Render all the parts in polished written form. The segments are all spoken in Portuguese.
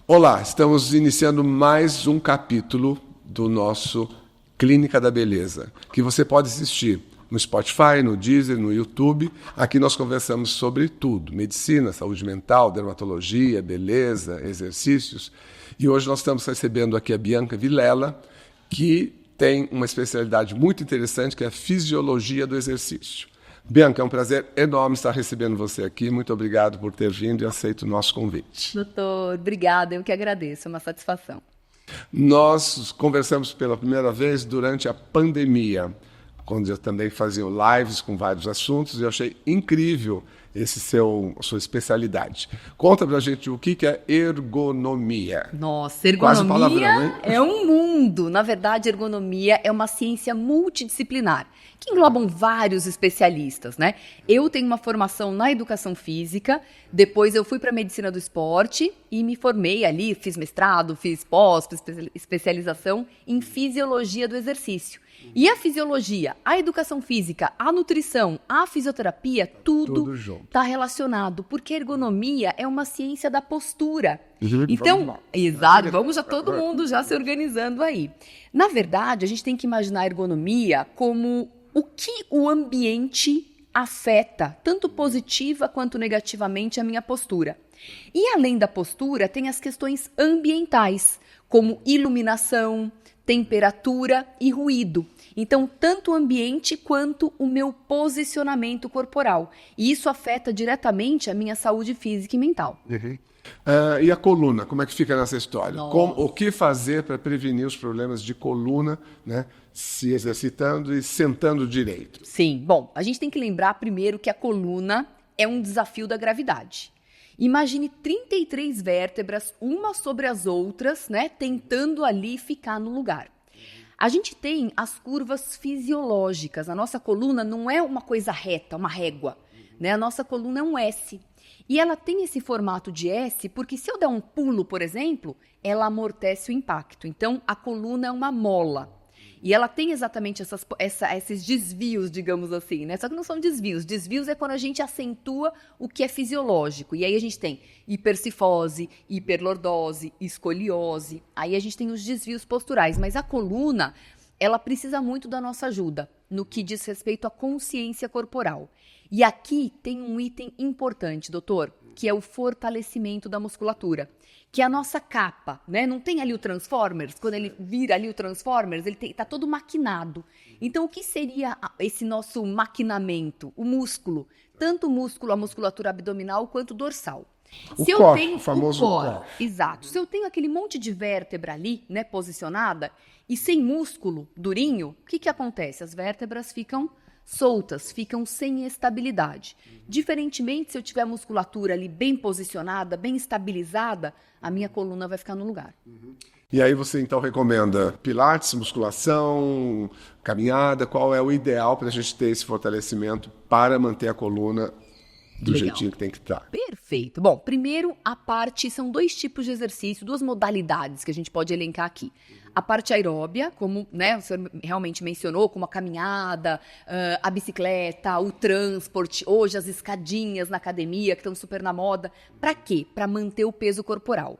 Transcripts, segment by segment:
Olá, estamos iniciando mais um capítulo do nosso Clínica da Beleza, que você pode assistir no Spotify, no Deezer, no YouTube. Aqui nós conversamos sobre tudo: medicina, saúde mental, dermatologia, beleza, exercícios. E hoje nós estamos recebendo aqui a Bianca Vilela, que tem uma especialidade muito interessante, que é a fisiologia do exercício. Bianca, é um prazer enorme estar recebendo você aqui. Muito obrigado por ter vindo e aceito o nosso convite. Doutor, obrigada. Eu que agradeço. É uma satisfação. Nós conversamos pela primeira vez durante a pandemia, quando eu também fazia lives com vários assuntos, e eu achei incrível sua especialidade. Conta pra gente o que é ergonomia. Nossa, ergonomia é um mundo. Na verdade, ergonomia é uma ciência multidisciplinar, que englobam vários especialistas, né? Eu tenho uma formação na educação física, depois eu fui para medicina do esporte e me formei ali, fiz mestrado, fiz especialização em fisiologia do exercício. E a fisiologia, a educação física, a nutrição, a fisioterapia, tudo está relacionado, porque a ergonomia é uma ciência da postura. Então, exato, vamos já todo mundo já se organizando aí. Na verdade, a gente tem que imaginar a ergonomia como o que o ambiente afeta, tanto positiva quanto negativamente, a minha postura. E além da postura, tem as questões ambientais, como iluminação, temperatura e ruído. Então, tanto o ambiente quanto o meu posicionamento corporal. E isso afeta diretamente a minha saúde física e mental. E a coluna, como é que fica nessa história? O que fazer para prevenir os problemas de coluna, né, se exercitando e sentando direito? Sim, bom, a gente tem que lembrar primeiro que a coluna é um desafio da gravidade. Imagine 33 vértebras, uma sobre as outras, né, tentando ali ficar no lugar. A gente tem as curvas fisiológicas. A nossa coluna não é uma coisa reta, uma régua, né? A nossa coluna é um S. E ela tem esse formato de S porque se eu der um pulo, por exemplo, ela amortece o impacto. Então, a coluna é uma mola. E ela tem exatamente esses desvios, digamos assim, né? Só que não são desvios. Desvios é quando a gente acentua o que é fisiológico. E aí a gente tem hipercifose, hiperlordose, escoliose. Aí a gente tem os desvios posturais. Mas a coluna, ela precisa muito da nossa ajuda no que diz respeito à consciência corporal. E aqui tem um item importante, doutor, que é o fortalecimento da musculatura, que é a nossa capa, né? Não tem ali o Transformers? Quando ele vira ali o Transformers, ele tá todo maquinado. Então, o que seria esse nosso maquinamento? O músculo, tanto o músculo, a musculatura abdominal, quanto dorsal. O famoso core. Exato. Se eu tenho aquele monte de vértebra ali, né, posicionada, e sem músculo, durinho, o que acontece? As vértebras ficam soltas, ficam sem estabilidade. Diferentemente, se eu tiver a musculatura ali bem posicionada, bem estabilizada, a minha coluna vai ficar no lugar. E aí você então recomenda pilates, musculação, caminhada? Qual é o ideal para a gente ter esse fortalecimento para manter a coluna do jeitinho que tem que estar? Perfeito. Bom, primeiro são 2 tipos de exercício, 2 modalidades que a gente pode elencar aqui. A parte aeróbia, como, né, o senhor realmente mencionou, como a caminhada, a bicicleta, o transporte, hoje as escadinhas na academia que estão super na moda. Para quê? Para manter o peso corporal.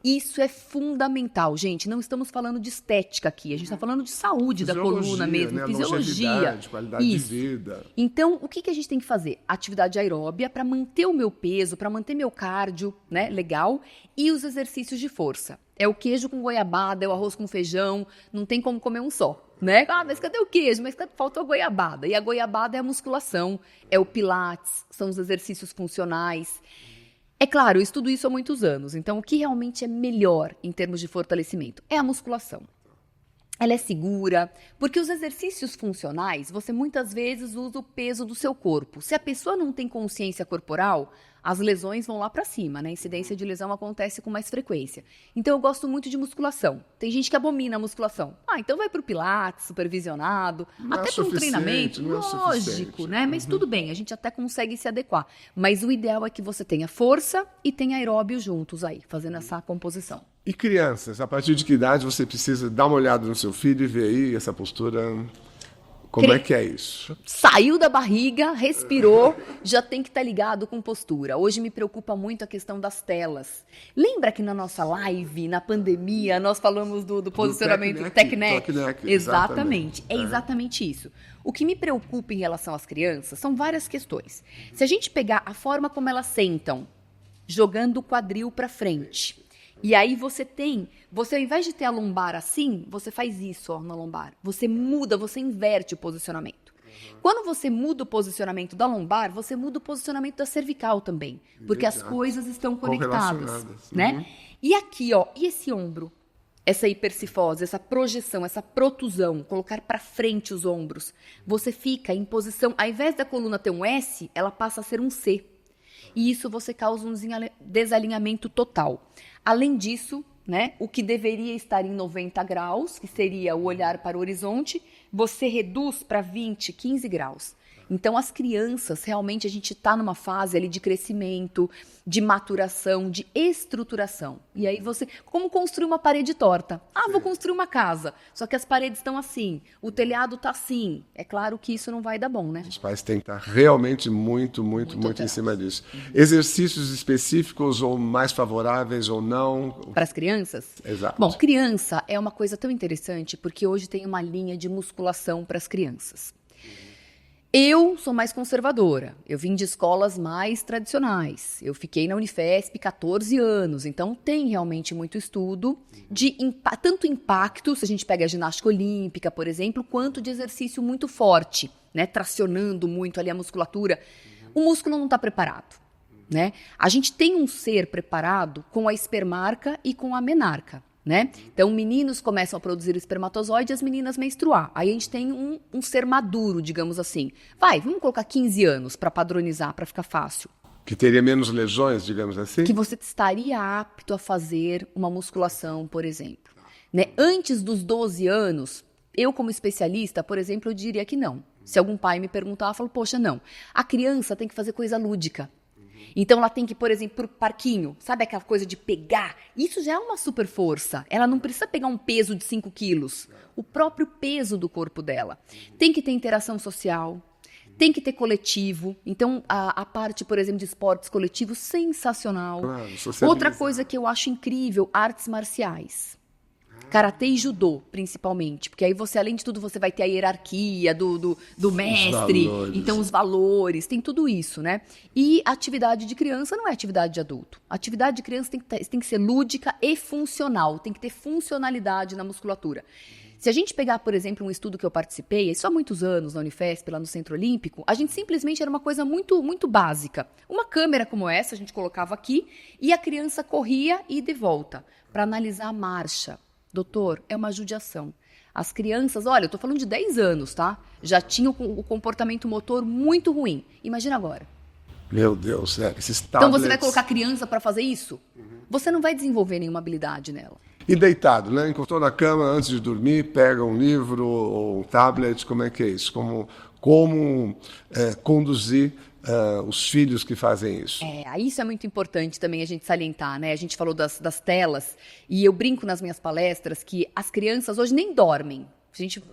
Isso é fundamental, gente. Não estamos falando de estética aqui. A gente está falando de saúde da coluna mesmo, né? Fisiologia. Qualidade de vida. Então, o que a gente tem que fazer? Atividade aeróbia para manter o meu peso, para manter meu cardio, né, legal, e os exercícios de força. É o queijo com goiabada, é o arroz com feijão, não tem como comer um só, né? Ah, mas cadê o queijo? Mas faltou a goiabada. E a goiabada é a musculação, é o pilates, são os exercícios funcionais. É claro, eu estudo isso há muitos anos, então o que realmente é melhor em termos de fortalecimento é a musculação. Ela é segura, porque os exercícios funcionais, você muitas vezes usa o peso do seu corpo. Se a pessoa não tem consciência corporal, as lesões vão lá para cima, né? A incidência de lesão acontece com mais frequência. Então, eu gosto muito de musculação. Tem gente que abomina a musculação. Então vai para o Pilates, supervisionado, até para um treinamento, lógico, né? Mas tudo bem, a gente até consegue se adequar. Mas o ideal é que você tenha força e tenha aeróbio juntos aí, fazendo essa composição. E crianças, a partir de que idade você precisa dar uma olhada no seu filho e ver aí essa postura Como é que é isso? Saiu da barriga, respirou, já tem que estar ligado com postura. Hoje me preocupa muito a questão das telas. Lembra que na nossa live, na pandemia, nós falamos do posicionamento Tech-Neck? Exatamente. É exatamente isso. O que me preocupa em relação às crianças são várias questões. Se a gente pegar a forma como elas sentam, jogando o quadril para frente, e aí você ao invés de ter a lombar assim, você faz isso, ó, na lombar. Você muda, você inverte o posicionamento. Quando você muda o posicionamento da lombar, você muda o posicionamento da cervical também. Porque as coisas estão conectadas, né? E aqui, ó, e esse ombro? Essa hipercifose, essa projeção, essa protusão, colocar para frente os ombros. Você fica em posição, ao invés da coluna ter um S, ela passa a ser um C. E isso você causa um desalinhamento total. Além disso, né, o que deveria estar em 90 graus, que seria o olhar para o horizonte, você reduz para 20, 15 graus. Então, as crianças, realmente, a gente está numa fase ali de crescimento, de maturação, de estruturação. E aí como construir uma parede torta? Ah, vou construir uma casa, só que as paredes estão assim, o telhado está assim. É claro que isso não vai dar bom, né? Os pais têm que estar realmente muito em cima disso. Exercícios específicos ou mais favoráveis ou não? Para as crianças? Exato. Bom, criança é uma coisa tão interessante, porque hoje tem uma linha de musculação para as crianças. Eu sou mais conservadora, eu vim de escolas mais tradicionais, eu fiquei na Unifesp 14 anos, então tem realmente muito estudo de tanto impacto, se a gente pega a ginástica olímpica, por exemplo, quanto de exercício muito forte, né, tracionando muito ali a musculatura. O músculo não está preparado, né? A gente tem um ser preparado com a espermarca e com a menarca. Né? Então, meninos começam a produzir o espermatozoide e as meninas menstruar. Aí a gente tem um ser maduro, digamos assim. Vamos colocar 15 anos para padronizar, para ficar fácil. Que teria menos lesões, digamos assim? Que você estaria apto a fazer uma musculação, por exemplo. Né? Antes dos 12 anos, eu como especialista, por exemplo, eu diria que não. Se algum pai me perguntar, eu falo, poxa, não. A criança tem que fazer coisa lúdica. Então, ela tem que ir, por exemplo, para o parquinho. Sabe aquela coisa de pegar? Isso já é uma super força. Ela não precisa pegar um peso de 5 quilos. O próprio peso do corpo dela. Tem que ter interação social. Tem que ter coletivo. Então, a parte, por exemplo, de esportes coletivos, sensacional. Claro, outra coisa que eu acho incrível, artes marciais. Karatê e judô, principalmente. Porque aí você, além de tudo, você vai ter a hierarquia do mestre. Então, os valores, tem tudo isso, né? E atividade de criança não é atividade de adulto. A atividade de criança tem que ser lúdica e funcional. Tem que ter funcionalidade na musculatura. Se a gente pegar, por exemplo, um estudo que eu participei, isso há muitos anos na Unifesp, lá no Centro Olímpico, a gente simplesmente era uma coisa muito, muito básica. Uma câmera como essa, a gente colocava aqui, e a criança corria e de volta, para analisar a marcha. Doutor, é uma judiação. As crianças, olha, eu tô falando de 10 anos, tá? Já tinham o comportamento motor muito ruim. Imagina agora. Meu Deus, esses tablets... Então você vai colocar a criança para fazer isso? Você não vai desenvolver nenhuma habilidade nela. E deitado, né? Encostou na cama antes de dormir, pega um livro ou um tablet, como é que é isso? Como conduzir os filhos que fazem isso. Isso é muito importante também a gente salientar, né? A gente falou das telas, e eu brinco nas minhas palestras que as crianças hoje nem dormem.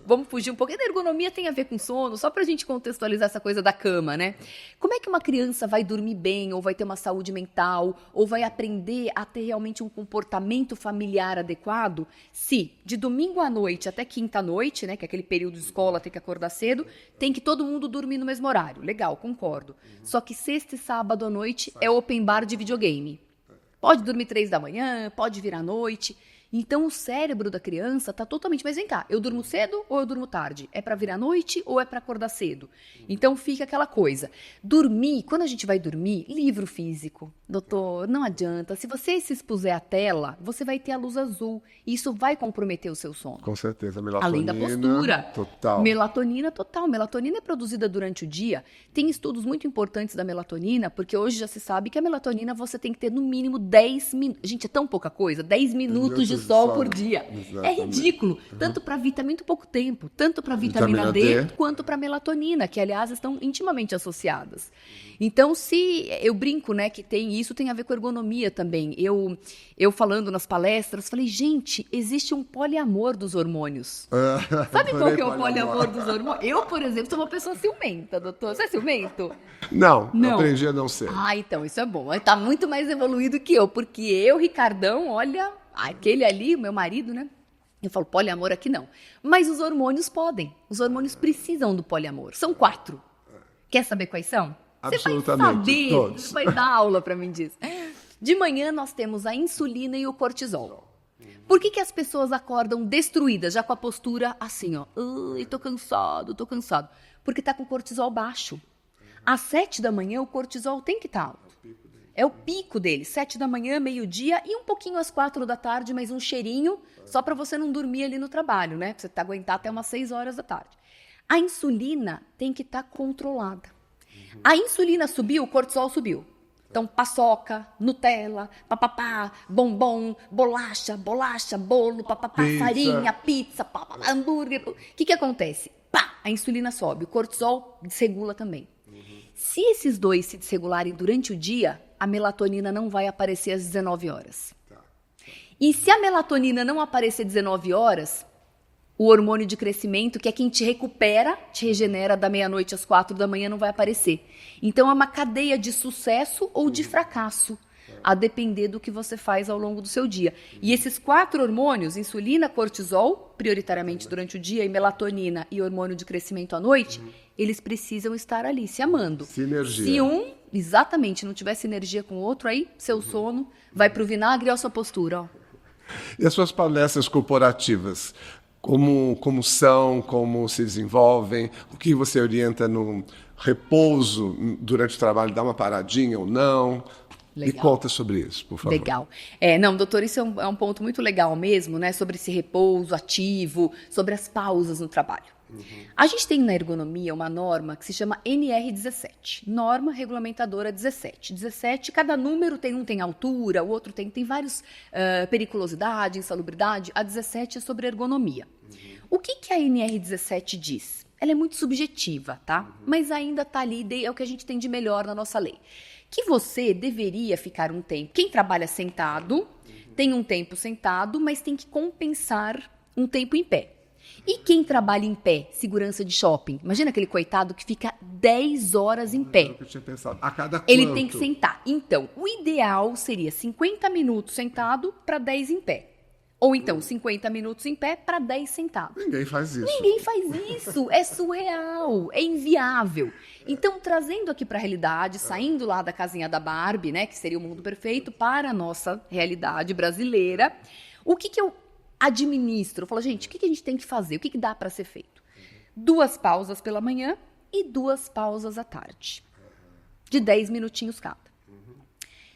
Vamos fugir um pouquinho da ergonomia, tem a ver com sono, só pra gente contextualizar essa coisa da cama, né? Como é que uma criança vai dormir bem, ou vai ter uma saúde mental, ou vai aprender a ter realmente um comportamento familiar adequado, se de domingo à noite até quinta à noite, né, que é aquele período de escola, tem que acordar cedo, tem que todo mundo dormir no mesmo horário. Legal, concordo. Só que sexta e sábado à noite é open bar de videogame. Pode dormir 3 da manhã, pode vir à noite... Então, o cérebro da criança está totalmente... Mas vem cá, eu durmo cedo ou eu durmo tarde? É para vir à noite ou é para acordar cedo? Então, fica aquela coisa. Dormir, quando a gente vai dormir, livro físico. Doutor, não adianta. Se você se expuser à tela, você vai ter a luz azul. E isso vai comprometer o seu sono. Com certeza, melatonina. Além da postura. Total. Melatonina total. Melatonina é produzida durante o dia. Tem estudos muito importantes da melatonina, porque hoje já se sabe que a melatonina você tem que ter no mínimo 10 minutos. Gente, é tão pouca coisa. 10 minutos de sol por dia. Exatamente. É ridículo. Tanto para muito pouco tempo, tanto para vitamina D quanto para melatonina, que aliás estão intimamente associadas. Então, se eu brinco, né, que isso tem a ver com ergonomia também. Eu falando nas palestras, falei, gente, existe um poliamor dos hormônios. Sabe qual que é o poliamor dos hormônios? Eu, por exemplo, sou uma pessoa ciumenta, doutor. Você é ciumento? Não, aprendi a não ser. Ah, então, isso é bom. Ele tá muito mais evoluído que eu, porque eu, Ricardão, olha, aquele ali, o meu marido, né? Eu falo, poliamor aqui não. Mas os hormônios podem. Os hormônios precisam do poliamor. São 4. Quer saber quais são? Absolutamente. Você vai saber. Todos. Você vai dar aula para mim disso. De manhã nós temos a insulina e o cortisol. Por que as pessoas acordam destruídas, já com a postura assim, ó? Ai, tô cansado. Porque tá com o cortisol baixo. Às 7 da manhã o cortisol tem que estar alto. É o pico dele, 7 da manhã, meio-dia e um pouquinho às 4 da tarde, mas um cheirinho só para você não dormir ali no trabalho, né? Pra você aguentar até umas 6 horas da tarde. A insulina tem que estar controlada. A insulina subiu, o cortisol subiu. Então, paçoca, Nutella, papapá, bombom, bolacha, bolo, papapá, farinha, pizza, papapá, hambúrguer. O que acontece? Pá, a insulina sobe, o cortisol desregula também. Se esses dois se desregularem durante o dia, a melatonina não vai aparecer às 19 horas. E se a melatonina não aparecer às 19 horas, o hormônio de crescimento, que é quem te recupera, te regenera da meia-noite às 4 da manhã, não vai aparecer. Então é uma cadeia de sucesso ou de fracasso, a depender do que você faz ao longo do seu dia. E esses 4 hormônios, insulina, cortisol, prioritariamente durante o dia, e melatonina e hormônio de crescimento à noite, eles precisam estar ali, se amando. Sinergia. Se um, exatamente, não tiver sinergia com o outro, aí seu sono vai pro vinagre e a sua postura. Ó. E as suas palestras corporativas? Como são, como se desenvolvem, o que você orienta no repouso durante o trabalho, dá uma paradinha ou não? Legal. Me conta sobre isso, por favor. Legal. Não, doutor, isso é um ponto muito legal mesmo, né? Sobre esse repouso ativo, sobre as pausas no trabalho. A gente tem na ergonomia uma norma que se chama NR17, Norma Regulamentadora 17. 17, cada número tem altura, o outro tem vários periculosidade, insalubridade. A 17 é sobre ergonomia. O que a NR17 diz? Ela é muito subjetiva, tá? Mas ainda tá ali, é o que a gente tem de melhor na nossa lei. Que você deveria ficar um tempo. Quem trabalha sentado, tem um tempo sentado, mas tem que compensar um tempo em pé. E quem trabalha em pé, segurança de shopping, imagina aquele coitado que fica 10 horas em pé. Eu tinha pensado. A cada quanto? Ele tem que sentar. Então, o ideal seria 50 minutos sentado para 10 em pé. Ou então, 50 minutos em pé para 10 sentado. Ninguém faz isso. Ninguém faz isso. É surreal. É inviável. Então, trazendo aqui para a realidade, saindo lá da casinha da Barbie, né, que seria o mundo perfeito, para a nossa realidade brasileira, o que eu administro? Eu falo, gente, o que a gente tem que fazer? O que dá para ser feito? 2 pausas pela manhã e 2 pausas à tarde. De 10 minutinhos cada.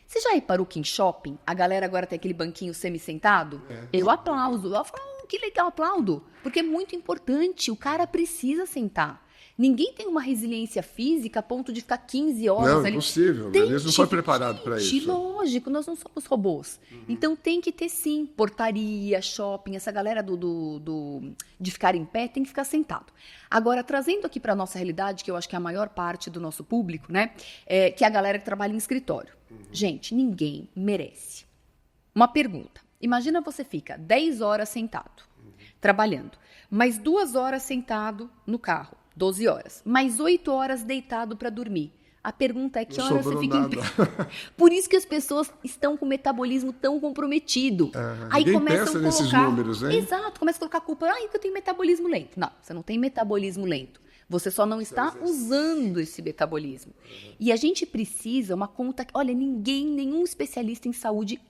Você já reparou que em shopping, a galera agora tem aquele banquinho semi-sentado? Eu aplaudo. Eu falo, que legal, aplaudo. Porque é muito importante, o cara precisa sentar. Ninguém tem uma resiliência física a ponto de ficar 15 horas não, ali. Não, impossível. O organismo não foi preparado para isso. Lógico, nós não somos robôs. Então tem que ter sim, portaria, shopping, essa galera de ficar em pé tem que ficar sentado. Agora, trazendo aqui para a nossa realidade, que eu acho que é a maior parte do nosso público, né? Que é a galera que trabalha em escritório. Gente, ninguém merece. Uma pergunta. Imagina você fica 10 horas sentado, trabalhando, mais 2 horas sentado no carro. 12 horas, mais 8 horas deitado para dormir. A pergunta é que horas você fica em pé. Por isso que as pessoas estão com o metabolismo tão comprometido. Aí começam pensa a nesses colocar... números, hein? Exato, começa a colocar a culpa. Que eu tenho metabolismo lento. Não, você não tem metabolismo lento. Você só não está usando esse metabolismo. E a gente precisa uma conta... Olha, nenhum especialista em saúde...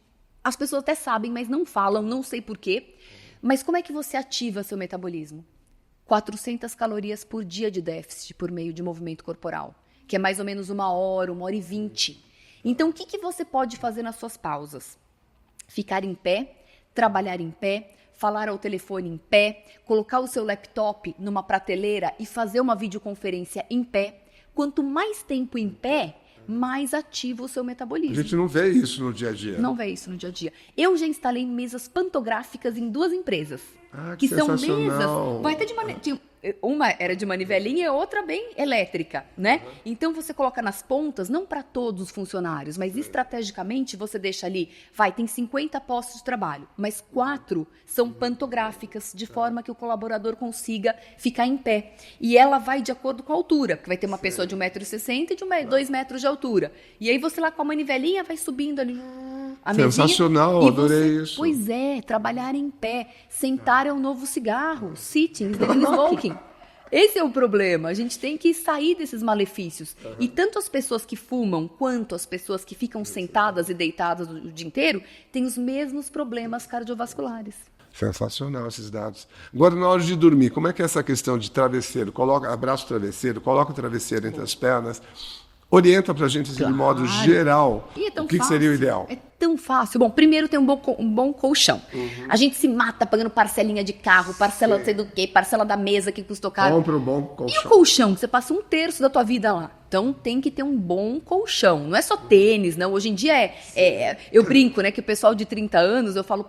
As pessoas até sabem, mas não falam, não sei por quê. Mas como é que você ativa seu metabolismo? 400 calorias por dia de déficit por meio de movimento corporal, que é mais ou menos 1 hora, 1h20. Então, o que você pode fazer nas suas pausas? Ficar em pé, trabalhar em pé, falar ao telefone em pé, colocar o seu laptop numa prateleira e fazer uma videoconferência em pé. Quanto mais tempo em pé, mais ativa o seu A metabolismo. gente não vê isso no dia a dia. Não vê isso no dia a dia. Eu já instalei mesas pantográficas em 2 empresas. Ah, que são sensacional. mesas. Vai ter uma era de manivelinha e outra bem elétrica, né? Então você coloca nas pontas, não para todos os funcionários, mas estrategicamente você deixa ali, tem 50 postos de trabalho, mas 4 são pantográficas, de forma que o colaborador consiga ficar em pé. E ela vai de acordo com a altura, porque vai ter uma pessoa de 1,60 m e de 2 metros de altura. E aí você lá com a manivelinha vai subindo ali a mesinha. Sensacional, adorei isso. Pois é, trabalhar em pé. Sentar é um novo cigarro. Sitting is the new smoking. Esse é o problema. A gente tem que sair desses malefícios. E tanto as pessoas que fumam, quanto as pessoas que ficam sentadas e deitadas o dia inteiro, têm os mesmos problemas cardiovasculares. Sensacional esses dados. Agora, na hora de dormir, como é que é essa questão de travesseiro? Abraça o travesseiro, coloca o travesseiro entre as pernas. Orienta pra gente, de modo geral, o que seria o ideal. É tão fácil. Bom, primeiro tem um bom colchão. A gente se mata pagando parcelinha de carro, parcela não sei do quê, parcela da mesa que custou caro. Compra um bom colchão. E o colchão? Você passa 1/3 da tua vida lá. Então tem que ter um bom colchão. Não é só tênis, não. Hoje em dia eu brinco, né, que o pessoal de 30 anos, eu falo,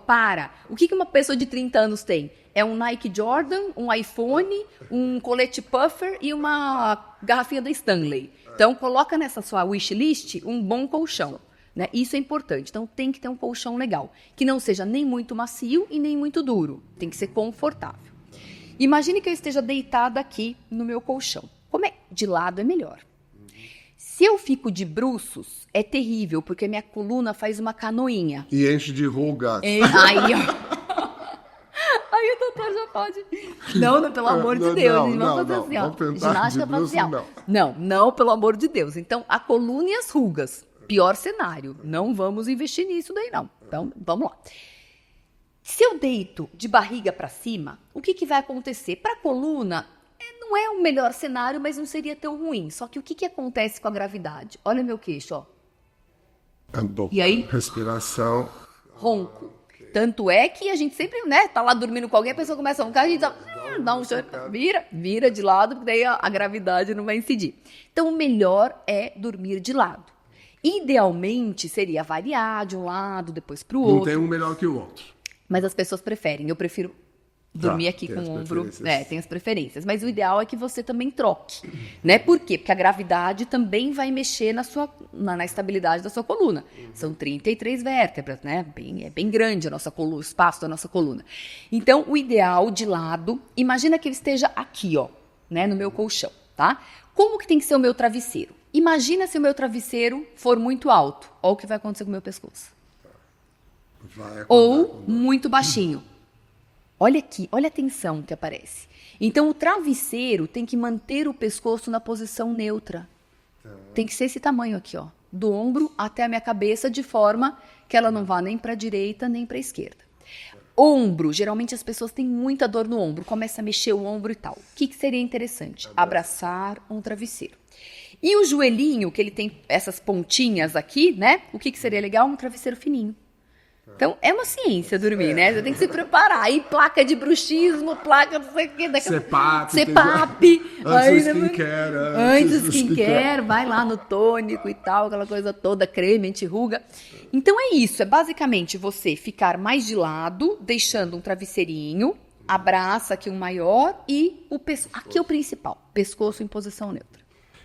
o que uma pessoa de 30 anos tem? É um Nike Jordan, um iPhone, um colete puffer e uma garrafinha da Stanley. Então, coloca nessa sua wishlist um bom colchão, né? Isso é importante. Então, tem que ter um colchão legal, que não seja nem muito macio e nem muito duro. Tem que ser confortável. Imagine que eu esteja deitada aqui no meu colchão. Como é de lado é melhor. Se eu fico de bruços, é terrível, porque minha coluna faz uma canoinha. E enche de rugas. Aí, ó. Aí o doutor já pode... Não, pelo amor de Deus. Vamos fazer assim, ó. Ginástica facial. Não, pelo amor de Deus. Então, a coluna e as rugas. Pior cenário. Não vamos investir nisso daí, não. Então, vamos lá. Se eu deito de barriga para cima, o que vai acontecer? Para a coluna, não é o melhor cenário, mas não seria tão ruim. Só que o que acontece com a gravidade? Olha meu queixo, ó. E aí? Respiração. Ronco. Tanto é que a gente sempre, né, tá lá dormindo com alguém, a pessoa começa a roncar, a gente dá um choro, vira de lado, porque daí a gravidade não vai incidir. Então, o melhor é dormir de lado. Idealmente, seria variar de um lado, depois pro outro. Não tem um melhor que o outro. Mas as pessoas preferem. Eu prefiro dormir aqui com o ombro. Tem as preferências. Mas o ideal é que você também troque, né? Por quê? Porque a gravidade também vai mexer na estabilidade da sua coluna. São 33 vértebras, né? É bem grande o espaço da nossa coluna. Então, o ideal de lado, imagina que eu esteja aqui, ó, né? No meu colchão, tá? Como que tem que ser o meu travesseiro? Imagina se o meu travesseiro for muito alto. Olha o que vai acontecer com o meu pescoço. Ou muito baixinho. Olha aqui, olha a tensão que aparece. Então, o travesseiro tem que manter o pescoço na posição neutra. Tem que ser esse tamanho aqui, ó. Do ombro até a minha cabeça, de forma que ela não vá nem para a direita, nem para a esquerda. Ombro, geralmente as pessoas têm muita dor no ombro, começa a mexer o ombro e tal. O que seria interessante? Abraçar um travesseiro. E o joelhinho, que ele tem essas pontinhas aqui, né? O que seria legal? Um travesseiro fininho. Então, é uma ciência dormir, né? Você tem que se preparar. Aí, placa de bruxismo, placa não sei o quê. CPAP. Antes do skincare. Antes do skincare, vai lá no tônico e tal, aquela coisa toda, creme, anti-ruga. Então, é isso. É basicamente você ficar mais de lado, deixando um travesseirinho, abraça aqui um maior e o pescoço. Aqui é o principal, pescoço em posição neutra.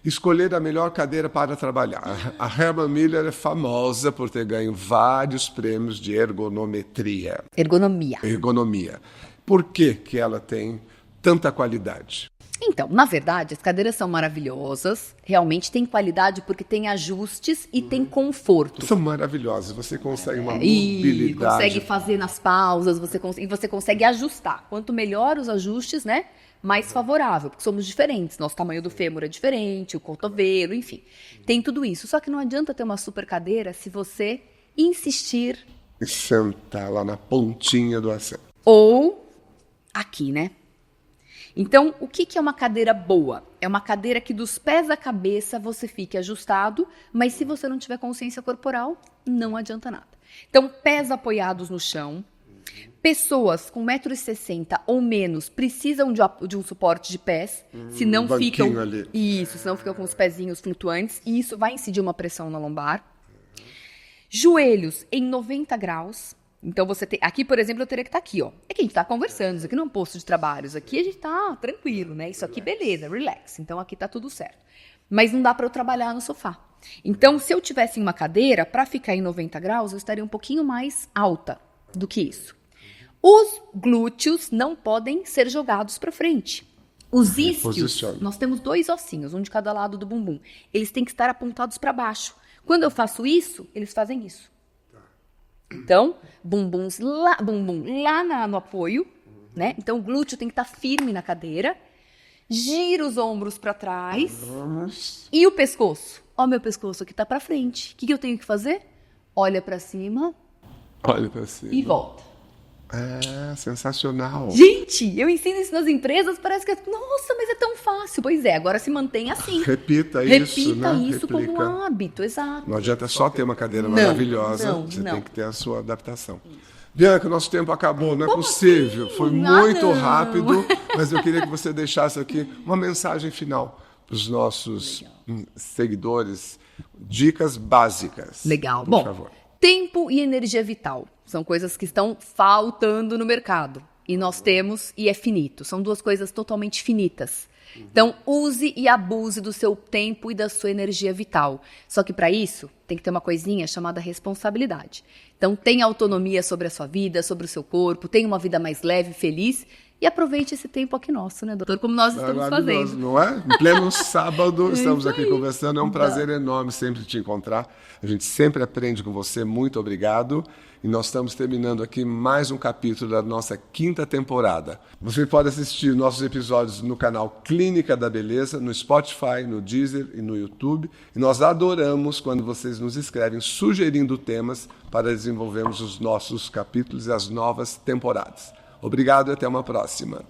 Escolher a melhor cadeira para trabalhar. A Herman Miller é famosa por ter ganho vários prêmios de ergonometria. Ergonomia. Por que ela tem tanta qualidade? Então, na verdade, as cadeiras são maravilhosas, realmente tem qualidade porque tem ajustes e tem conforto. São maravilhosas, você consegue uma mobilidade. E consegue fazer nas pausas, você consegue ajustar. Quanto melhor os ajustes, né, mais favorável, porque somos diferentes. Nosso tamanho do fêmur é diferente, o cotovelo, enfim. Tem tudo isso. Só que não adianta ter uma super cadeira se você insistir... E sentar lá na pontinha do assento. Ou aqui, né? Então, o que é uma cadeira boa? É uma cadeira que dos pés à cabeça você fique ajustado, mas se você não tiver consciência corporal, não adianta nada. Então, pés apoiados no chão. Pessoas com 1,60 m ou menos precisam de um suporte de pés, senão ficam ali. Isso, senão ficam com os pezinhos flutuantes, e isso vai incidir uma pressão na lombar. Joelhos em 90 graus. Então, você tem... Aqui, por exemplo, eu teria que estar aqui, ó. É que a gente está conversando, isso aqui não é um posto de trabalho. Isso aqui a gente está tranquilo, né? Isso aqui, beleza, relax. Então, aqui está tudo certo. Mas não dá para eu trabalhar no sofá. Então, se eu tivesse uma cadeira, para ficar em 90 graus, eu estaria um pouquinho mais alta do que isso. Os glúteos não podem ser jogados para frente. Os isquios, nós temos 2 ossinhos, um de cada lado do bumbum. Eles têm que estar apontados para baixo. Quando eu faço isso, eles fazem isso. Então, bumbum lá no apoio, né? Então, o glúteo tem que estar firme na cadeira. Gira os ombros para trás. E o pescoço? Ó, meu pescoço aqui tá para frente. O que eu tenho que fazer? Olha para cima. Olha para cima. E volta. É, sensacional. Gente, eu ensino isso nas empresas, parece que é, nossa, mas é tão fácil. Pois é, agora se mantenha assim. Repita isso, Repita né? isso como um hábito, exato. Não adianta só ter uma cadeira maravilhosa, você tem que ter a sua adaptação. Bianca, nosso tempo acabou, não é possível. Assim? Foi muito rápido, mas eu queria que você deixasse aqui uma mensagem final para os nossos seguidores, dicas básicas. Legal. Por favor. Tempo e energia vital são coisas que estão faltando no mercado. E nós temos, e é finito. São 2 coisas totalmente finitas. Então, use e abuse do seu tempo e da sua energia vital. Só que para isso, tem que ter uma coisinha chamada responsabilidade. Então, tenha autonomia sobre a sua vida, sobre o seu corpo, tenha uma vida mais leve, feliz. E aproveite esse tempo aqui nosso, né, doutor? Como nós estamos fazendo. Não é? Em pleno sábado, estamos aqui conversando. É um prazer enorme sempre te encontrar. A gente sempre aprende com você. Muito obrigado. E nós estamos terminando aqui mais um capítulo da nossa 5ª temporada. Você pode assistir nossos episódios no canal Clínica da Beleza, no Spotify, no Deezer e no YouTube. E nós adoramos quando vocês nos escrevem sugerindo temas para desenvolvermos os nossos capítulos e as novas temporadas. Obrigado e até uma próxima.